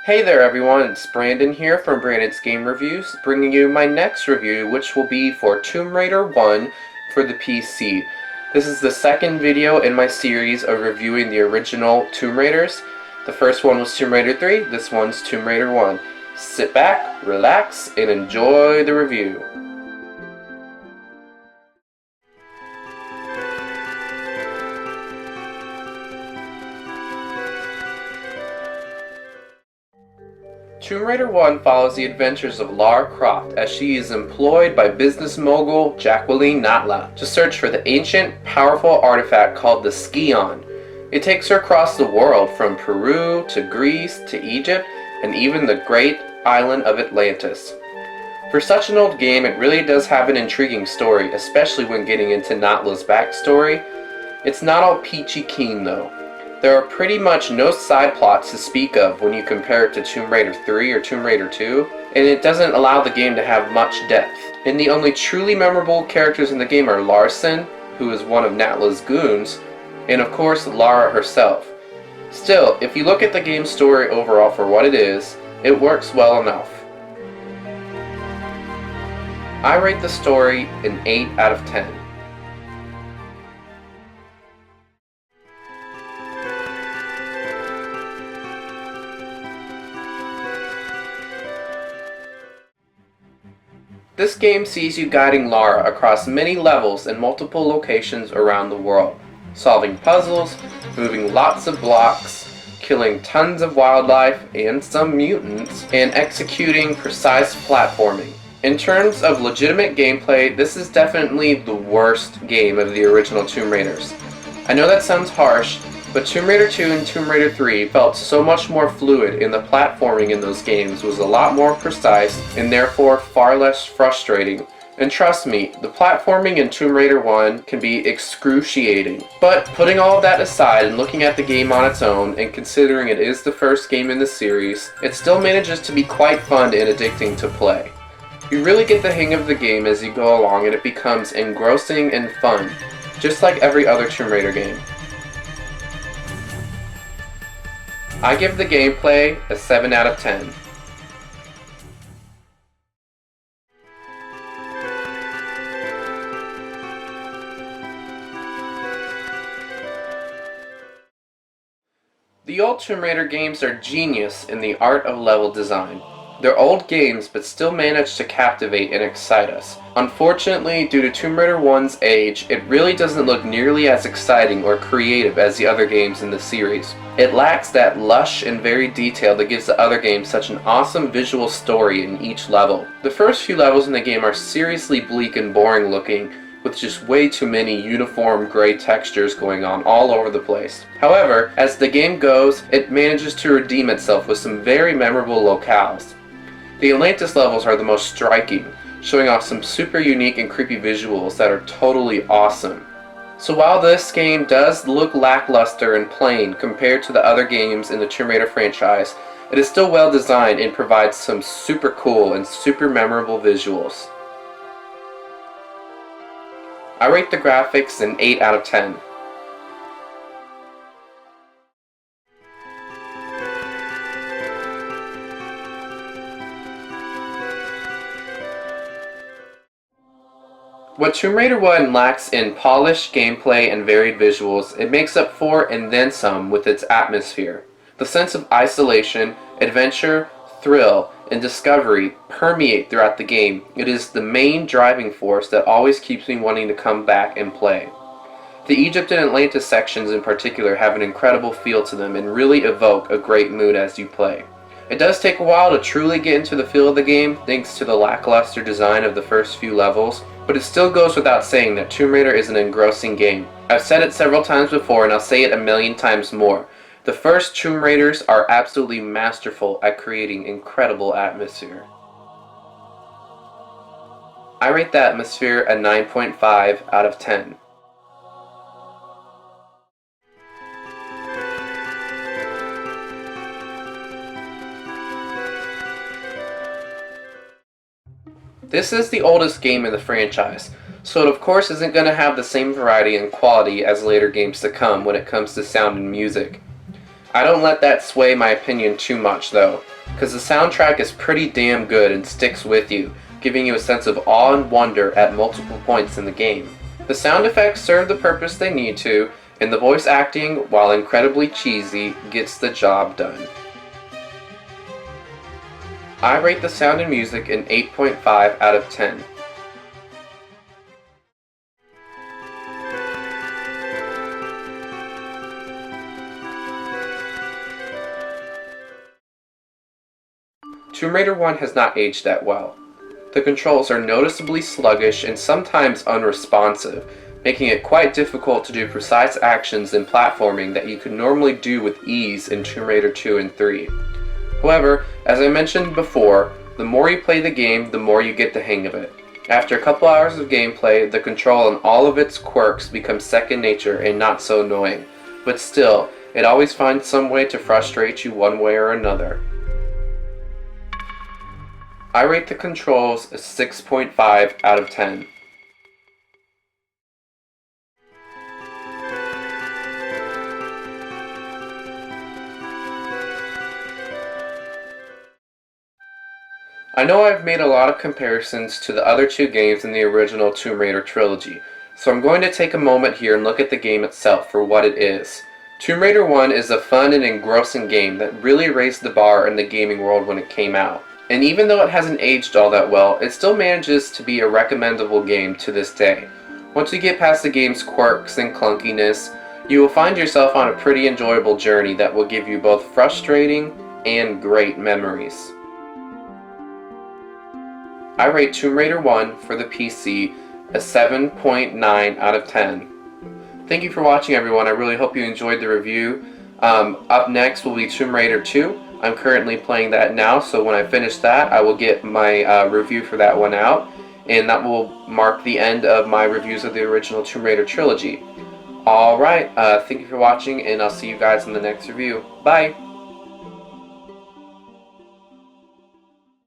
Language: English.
Hey there everyone, it's Brandon here from Brandon's Game Reviews, bringing you my next review, which will be for Tomb Raider 1 for the PC. This is the second video in my series of reviewing the original Tomb Raiders. The first one was Tomb Raider 3, this one's Tomb Raider 1. Sit back, relax, and enjoy the review. Tomb Raider 1 follows the adventures of Lara Croft as she is employed by business mogul Jacqueline Natla to search for the ancient, powerful artifact called the Scion. It takes her across the world from Peru to Greece to Egypt and even the great island of Atlantis. For such an old game, it really does have an intriguing story, especially when getting into Natla's backstory. It's not all peachy keen though. There are pretty much no side plots to speak of when you compare it to Tomb Raider 3 or Tomb Raider 2, and it doesn't allow the game to have much depth. And the only truly memorable characters in the game are Larson, who is one of Natla's goons, and of course Lara herself. Still, if you look at the game's story overall for what it is, it works well enough. I rate the story an 8 out of 10. This game sees you guiding Lara across many levels in multiple locations around the world, solving puzzles, moving lots of blocks, killing tons of wildlife and some mutants, and executing precise platforming. In terms of legitimate gameplay, this is definitely the worst game of the original Tomb Raiders. I know that sounds harsh, but Tomb Raider 2 and Tomb Raider 3 felt so much more fluid, and the platforming in those games was a lot more precise and therefore far less frustrating. And trust me, the platforming in Tomb Raider 1 can be excruciating. But putting all of that aside and looking at the game on its own, and considering it is the first game in the series, it still manages to be quite fun and addicting to play. You really get the hang of the game as you go along, and it becomes engrossing and fun, just like every other Tomb Raider game. I give the gameplay a 7 out of 10. The old Tomb Raider games are genius in the art of level design. They're old games but still manage to captivate and excite us. Unfortunately, due to Tomb Raider 1's age, it really doesn't look nearly as exciting or creative as the other games in the series. It lacks that lush and varied detail that gives the other games such an awesome visual story in each level. The first few levels in the game are seriously bleak and boring looking, with just way too many uniform gray textures going on all over the place. However, as the game goes, it manages to redeem itself with some very memorable locales. The Atlantis levels are the most striking, showing off some super unique and creepy visuals that are totally awesome. So while this game does look lackluster and plain compared to the other games in the Tomb Raider franchise, it is still well designed and provides some super cool and super memorable visuals. I rate the graphics an 8 out of 10. What Tomb Raider 1 lacks in polished gameplay and varied visuals, it makes up for and then some with its atmosphere. The sense of isolation, adventure, thrill, and discovery permeate throughout the game. It is the main driving force that always keeps me wanting to come back and play. The Egypt and Atlantis sections in particular have an incredible feel to them and really evoke a great mood as you play. It does take a while to truly get into the feel of the game thanks to the lackluster design of the first few levels, but it still goes without saying that Tomb Raider is an engrossing game. I've said it several times before and I'll say it a million times more. The first Tomb Raiders are absolutely masterful at creating incredible atmosphere. I rate the atmosphere a 9.5 out of 10. This is the oldest game in the franchise, so it of course isn't going to have the same variety and quality as later games to come when it comes to sound and music. I don't let that sway my opinion too much though, because the soundtrack is pretty damn good and sticks with you, giving you a sense of awe and wonder at multiple points in the game. The sound effects serve the purpose they need to, and the voice acting, while incredibly cheesy, gets the job done. I rate the sound and music an 8.5 out of 10. Tomb Raider 1 has not aged that well. The controls are noticeably sluggish and sometimes unresponsive, making it quite difficult to do precise actions in platforming that you could normally do with ease in Tomb Raider 2 and 3. However, as I mentioned before, the more you play the game, the more you get the hang of it. After a couple hours of gameplay, the control and all of its quirks become second nature and not so annoying, but still, it always finds some way to frustrate you one way or another. I rate the controls a 6.5 out of 10. I know I've made a lot of comparisons to the other two games in the original Tomb Raider trilogy, so I'm going to take a moment here and look at the game itself for what it is. Tomb Raider 1 is a fun and engrossing game that really raised the bar in the gaming world when it came out. And even though it hasn't aged all that well, it still manages to be a recommendable game to this day. Once you get past the game's quirks and clunkiness, you will find yourself on a pretty enjoyable journey that will give you both frustrating and great memories. I rate Tomb Raider 1 for the PC a 7.9 out of 10. Thank you for watching, everyone. I really hope you enjoyed the review. Up next will be Tomb Raider 2. I'm currently playing that now, so when I finish that, I will get my review for that one out, and that will mark the end of my reviews of the original Tomb Raider trilogy. Alright, thank you for watching, and I'll see you guys in the next review. Bye!